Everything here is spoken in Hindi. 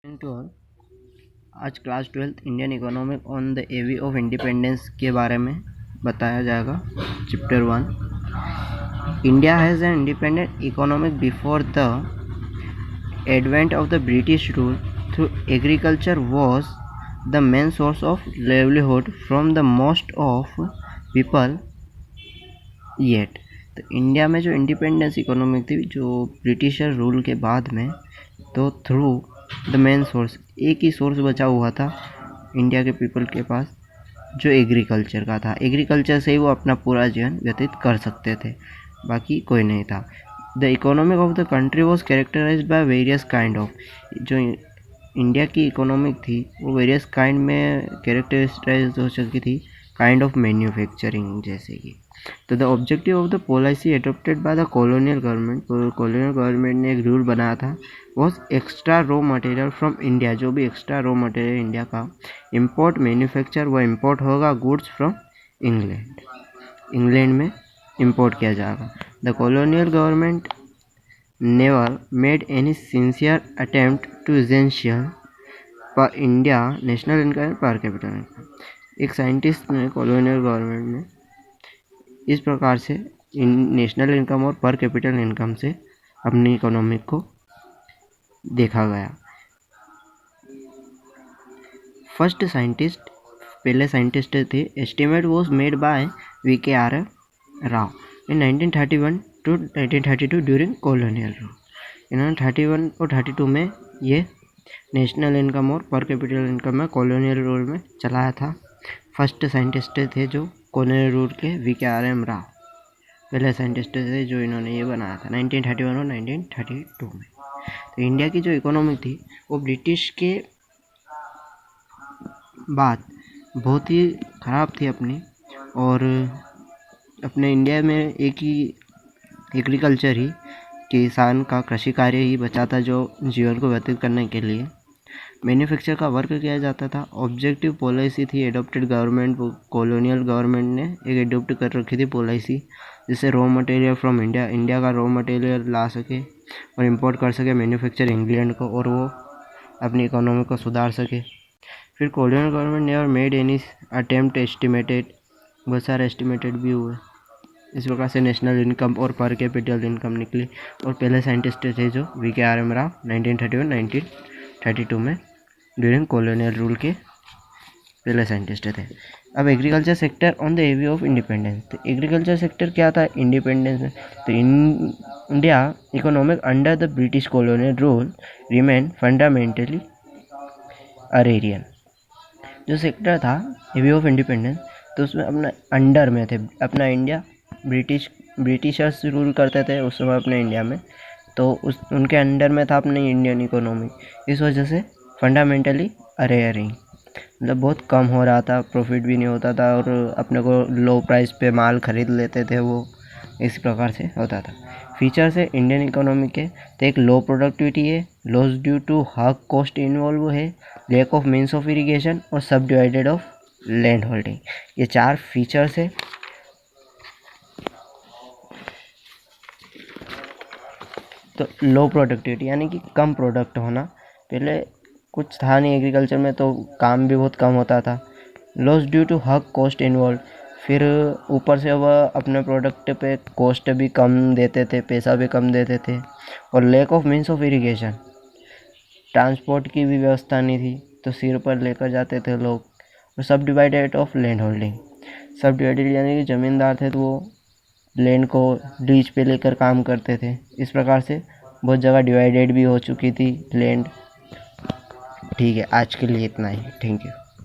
To all. आज class 12th Indian economic on the eve of independence के बारे में बताया जाएगा। Chapter 1। India has an independent economic before the advent of the British rule through agriculture was the main source of livelihood from the most of people yet. तो इंडिया में जो इंडिपेंडेंस इकोनॉमिक थी जो ब्रिटिशर रूल के बाद में, तो थ्रू द मेन सोर्स, एक ही सोर्स बचा हुआ था इंडिया के पीपल के पास जो एग्रीकल्चर का था। एग्रीकल्चर से ही वो अपना पूरा जीवन व्यतीत कर सकते थे, बाकी कोई नहीं था। The economic of the country was characterised by various kind of, जो इंडिया की इकोनॉमिक थी वो वेरियस काइंड में कैरेक्टराइज हो सकती थी, काइंड ऑफ मैन्युफैक्चरिंग जैसे कि। तो the objective of the policy adopted by the colonial government, colonial government ने एक रूल बनाया था, was extra raw material from India. जो भी एक्स्ट्रा रॉ मटेरियल इंडिया का इम्पोर्ट मैन्युफैक्चर वो इम्पोर्ट होगा गुड्स फ्रॉम इंग्लैंड, इंग्लैंड में इम्पोर्ट किया जाएगा। The colonial government never made any sincere attempt to essential पर इंडिया नेशनल इनकम पर कैपिटल इनकम। एक साइंटिस्ट ने, कॉलोनियल गवर्नमेंट ने इस प्रकार से नेशनल इनकम और पर कैपिटल इनकम से अपनी इकोनॉमिक को देखा गया। फर्स्ट साइंटिस्ट, पहले साइंटिस्ट थे, estimate was made by VKR Rao in 1931 to 1932 during colonial rule. इन्होंने 31 और 32 में ये नेशनल इनकम और पर कैपिटल इनकम में कॉलोनियल रूल में चलाया था। फर्स्ट साइंटिस्ट थे जो कॉलोनियल रूल के VKR राव, पहले साइंटिस्ट थे जो इन्होंने ये बनाया था 1931 और 1932 में। तो इंडिया की जो इकोनॉमी थी वो ब्रिटिश के बाद बहुत ही ख़राब थी अपनी, और अपने इंडिया में एक ही एग्रीकल्चर ही, किसान का कृषि कार्य ही बचा था जो जीवन को व्यतीत करने के लिए मैन्युफैक्चर का वर्क किया जाता था। ऑब्जेक्टिव पॉलिसी थी एडोप्टेड गवर्नमेंट, कॉलोनियल गवर्नमेंट ने एक एडोप्ट कर रखी थी पॉलिसी, जिससे raw material from India, India का रॉ मटेरियल ला सके और इंपोर्ट कर सके मैन्युफैक्चर इंग्लैंड को, और वो अपनी इकोनॉमी को सुधार सके। फिर colonial government never made any attempt estimated, बहुत सारे एस्टिमेटेड भी हुए। इस प्रकार से नेशनल इनकम और पर कैपिटल इनकम निकली, और पहले साइंटिस्ट थे जो VKR राव 1931-1932 में ड्यूरिंग कॉलोनियल रूल के पहले साइंटिस्ट थे। अब agriculture sector on the eve of independence. तो एग्रीकल्चर सेक्टर क्या था इंडिपेंडेंस में? तो India economic under the British colonial rule remain fundamentally agrarian. जो सेक्टर था एवी ऑफ इंडिपेंडेंस, तो उसमें अपना अंडर में थे, अपना इंडिया ब्रिटिशर्स रूल करते थे उस समय अपने इंडिया में, तो उनके अंडर में था अपनी इंडियन इकोनॉमी। इस वजह से फंडामेंटली अरेयरिंग, मतलब बहुत कम हो रहा था, प्रॉफिट भी नहीं होता था, और अपने को लो प्राइस पे माल खरीद लेते थे वो, इस प्रकार से होता था। फीचर्स है इंडियन इकोनॉमी के, तो एक लो प्रोडक्टिविटी है, loss due to high cost involve है, lack of means of irrigation और सब डिवाइडेड ऑफ लैंड होल्डिंग। ये 4 फीचर्स है। तो लो प्रोडक्टिविटी यानी कि कम प्रोडक्ट होना, पहले कुछ था नहीं एग्रीकल्चर में, तो काम भी बहुत कम होता था। Loss due to high cost involve, फिर ऊपर से वह अपने प्रोडक्ट पे कॉस्ट भी कम देते थे, पैसा भी कम देते थे। और lack of means of irrigation, transport की भी व्यवस्था नहीं थी, तो सिर पर लेकर जाते थे लोग। और सब डिवाइडेड ऑफ लैंड होल्डिंग, सब डिवाइडेड यानी कि ज़मींदार थे तो वो लैंड को लीज पे लेकर काम करते थे। इस प्रकार से बहुत जगह डिवाइडेड भी हो चुकी थी लैंड। ठीक है, आज के लिए इतना ही। Thank you.